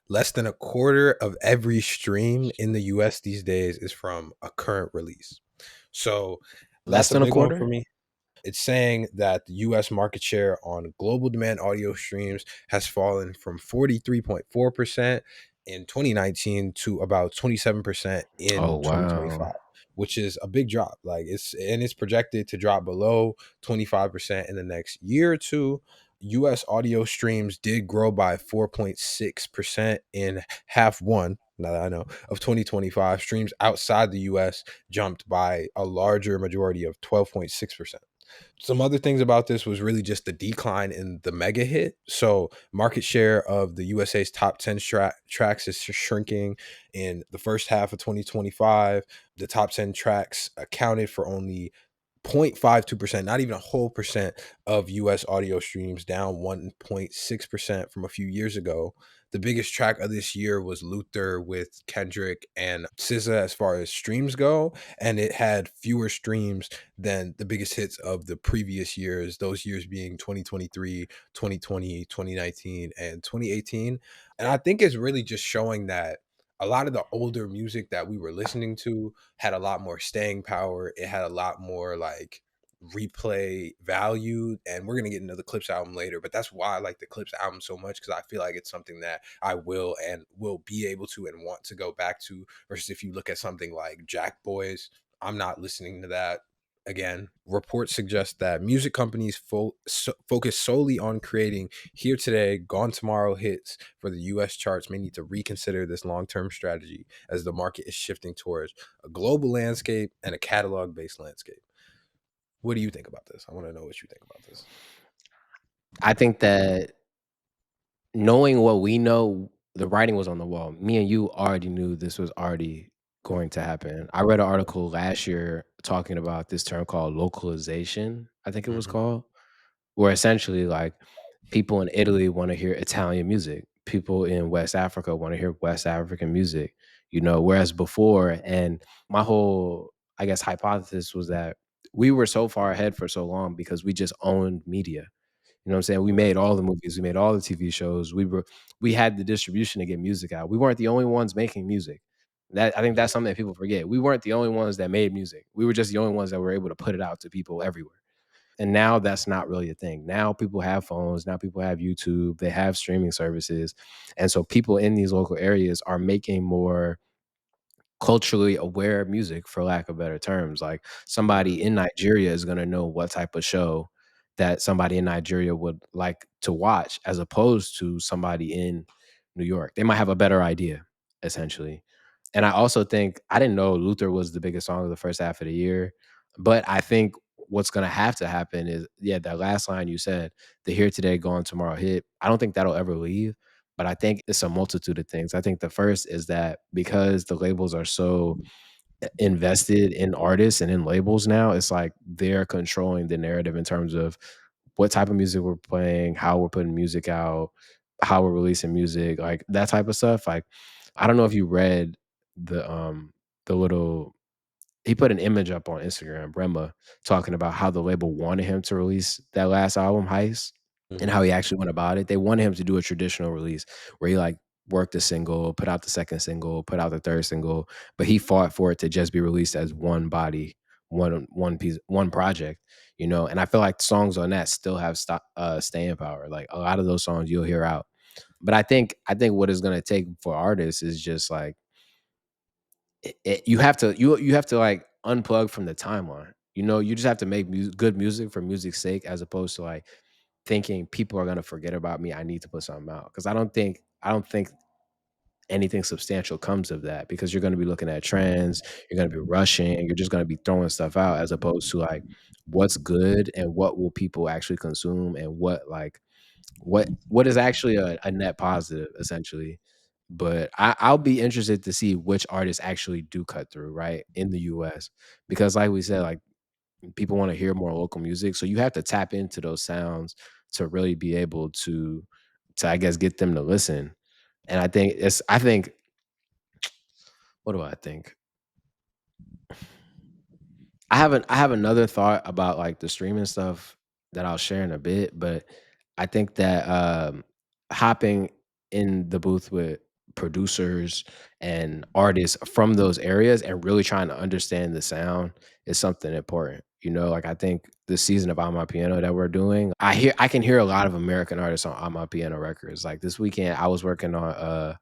less than a quarter of every stream in the US these days is from a current release. So Less that's a than a big one for quarter? me. It's saying that the US market share on global demand audio streams has fallen from 43.4% in 2019 to about 27% Oh, in wow. 2025, which is a big drop. Like it's projected to drop below 25% in the next year or two. US audio streams did grow by 4.6% in half one, now that I know, of 2025. Streams outside the US jumped by a larger majority of 12.6%. Some other things about this was really just the decline in the mega hit. So market share of the USA's top 10 tracks is shrinking in the first half of 2025. The top 10 tracks accounted for only 0.52%, not even a whole percent of US audio streams, down 1.6% from a few years ago. The biggest track of this year was Luther with Kendrick and SZA as far as streams go, and it had fewer streams than the biggest hits of the previous years, those years being 2023, 2020, 2019, and 2018. And I think it's really just showing that a lot of the older music that we were listening to had a lot more staying power. It had a lot more like replay value. And we're gonna get into the Clips album later, but that's why I like the Clips album so much, because I feel like it's something that I will be able to and want to go back to. Versus if you look at something like Jack Boys, I'm not listening to that again. Reports suggest that music companies focus solely on creating here today, gone tomorrow hits for the US charts may need to reconsider this long term strategy as the market is shifting towards a global landscape and a catalog based landscape. What do you think about this? I want to know what you think about this. I think that knowing what we know, the writing was on the wall. Me and you already knew this was already going to happen. I read an article last year talking about this term called localization, I think it was Hmm. called, where essentially like people in Italy want to hear Italian music. People in West Africa want to hear West African music, whereas before, and my whole, I guess, hypothesis was that we were so far ahead for so long because we just owned media. You know what I'm saying? We Right. made all the movies, we made all the TV shows. We had the distribution to get music out. We weren't the only ones making music. That I think that's Yeah. something that people forget. We weren't the only ones that made music. We were just the only ones that were able to put it out to people everywhere. And now that's not really a thing. Now people have phones, now people have YouTube, they have streaming services. And so people in these local areas are making more culturally aware music, for lack of better terms. Like Hmm. somebody in Nigeria is going to know what type of show that somebody in Nigeria would like to watch as opposed to somebody in New York. They might have a better idea, essentially. And I also think I didn't know Luther was the biggest song of the first half of the year, but I think what's going to have to happen is, yeah, that last line you said, the here today, gone tomorrow hit. I don't think that'll ever leave, but I think it's a multitude of things. I think the first is that because the labels are so invested in artists and in labels now, it's like they're controlling the narrative in terms of what type of music we're playing, how we're putting music out, how we're releasing music, like that type of stuff. Like, I don't know if you read the little he put an image up on Instagram, Rema, talking about how the label wanted him to release that last album, Heist, and Hmm. how he actually went about it. They wanted him to do a traditional release where he like worked the single, put out the second single, put out the third single, but he fought for it to just be released as one body, one piece, one project, And I feel like songs on that still have staying power. Like a lot of those songs you'll hear out. But I think what it's gonna take for artists is just like you have to like unplug from the timeline. You just have to make good music for music's sake, as opposed to like thinking people are gonna forget about me. I need to put something out because I don't think anything substantial comes of that because you're gonna be looking at trends, you're gonna be rushing, you're just gonna be throwing stuff out as opposed to like what's good and what will people actually consume and what is actually a net positive essentially. But I'll be interested to see which artists actually do cut through right in the US because like we said, like people want to hear more local music. So you have to tap into those sounds to really be able to I guess get them to listen. And I think what do I think? I have another thought about like the streaming stuff that I'll share in a bit, but I think that hopping in the booth with producers and artists from those areas and really trying to understand the sound is something important. You know, like I think this season of On My Piano that we're doing, I can hear a lot of American artists on My Piano records. Like this weekend, I was working on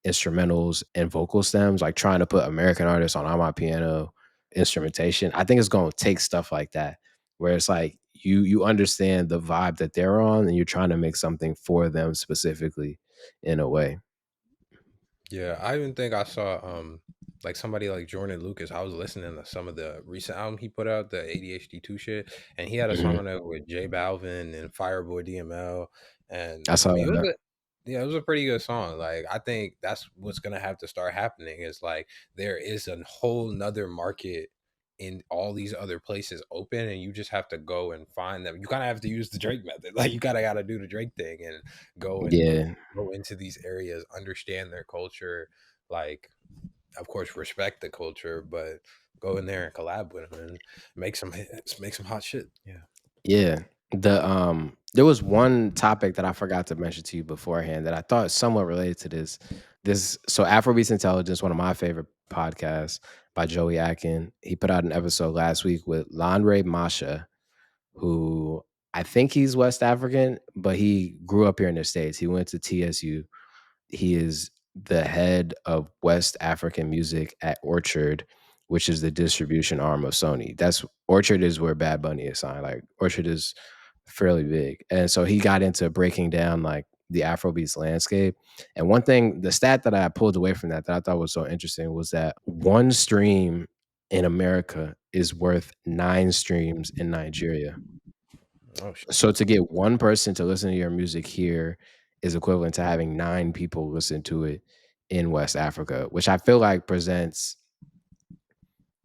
instrumentals and vocal stems, like trying to put American artists on My Piano instrumentation. I think it's gonna take stuff like that where it's like you understand the vibe that they're on and you're trying to make something for them specifically in a way. Yeah, I even think I saw like somebody like Jordan Lucas. I was listening to some of the recent album he put out, the ADHD 2 shit, and he had a song Mhm. on there with J Balvin and Fireboy DML. And I I saw mean, that. yeah, it was a pretty good song. Like I think that's what's gonna have to start happening is like there is a whole nother market in all these other places open, and you just have to go and find them. You kind of have to use the Drake method. Like you kind of got to do the Drake thing and go and Yeah. go into these areas, understand their culture, like of course respect the culture, but go in there and collab with them and make some hits, make some hot shit. Yeah. Yeah. There was one topic that I forgot to mention to you beforehand that I thought somewhat related to this. So Afrobeats Intelligence, one of my favorite podcasts by Joey Atkin. He put out an episode last week with Lanre Masha, who I think he's West African, but he grew up here in the States. He went to TSU. He is the head of West African music at Orchard, which is the distribution arm of Sony. That's Orchard is where Bad Bunny is signed. Like Orchard is fairly big. And so he got into breaking down like the Afrobeats landscape. And one thing, the stat that I pulled away from that I thought was so interesting was that one stream in America is worth 9 streams in Nigeria. Oh shit. So to get one person to listen to your music here is equivalent to having 9 people listen to it in West Africa, which I feel like presents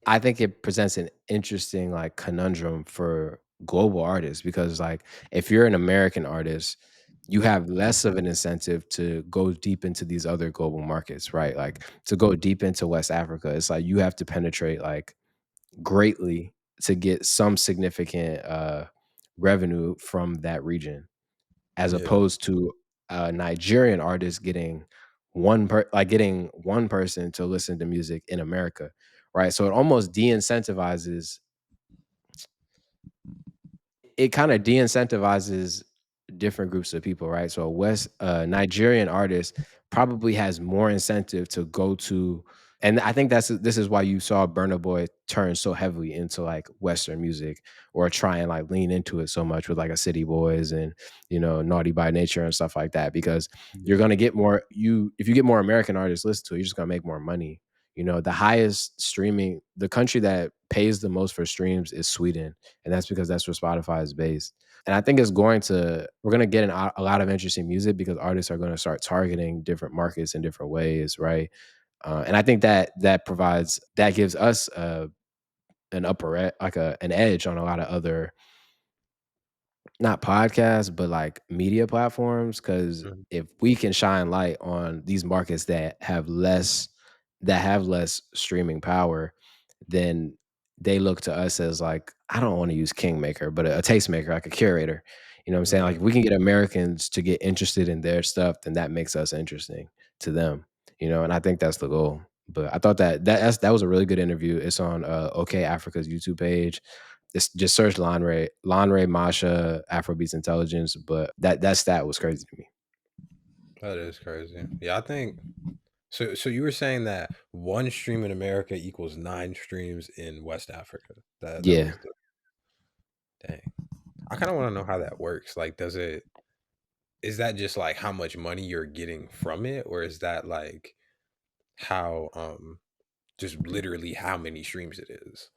I think it presents an interesting, like, conundrum for global artists because, like, if you're an American artist, you have less of an incentive to go deep into these other global markets, right? Like, to go deep into West Africa, it's like you have to penetrate, like, greatly to get some significant, revenue from that region as Yeah. opposed to a Nigerian artist getting one person to listen to music in America, right? So it almost de-incentivizes different groups of people, right? So a Nigerian artist probably has more incentive to go to, and I think this is why you saw Burna Boy turn so heavily into like Western music or try and like lean into it so much with like a City Boys and Naughty by Nature and stuff like that because you're Yeah. gonna get more you if you get more American artists listen to it, you're just gonna make more money. The country that pays the most for streams is Sweden, and that's because that's where Spotify is based. And I think we're gonna get a lot of interesting music because artists are gonna start targeting different markets in different ways, right? And I think that gives us an an edge on a lot of other not podcasts, but like media platforms. Because Mhm. if we can shine light on these markets that have less streaming power, then they look to us as like, I don't wanna use kingmaker, but a tastemaker, like a curator. You know what I'm saying? Like, Yeah. if we can get Americans to get interested in their stuff, then that makes us interesting to them, and I think that's the goal. But I thought that was a really good interview. It's on, OK Africa's YouTube page. Just search Lanre Masha, Afrobeats Intelligence, but that stat was crazy to me. That is crazy. Yeah, I think so. So you were saying that one stream in America equals 9 streams in West Africa. That Yeah. was the dang. I kind of want to know how that works. Like, is that just like how much money you're getting from it, or is that like how just literally how many streams it is?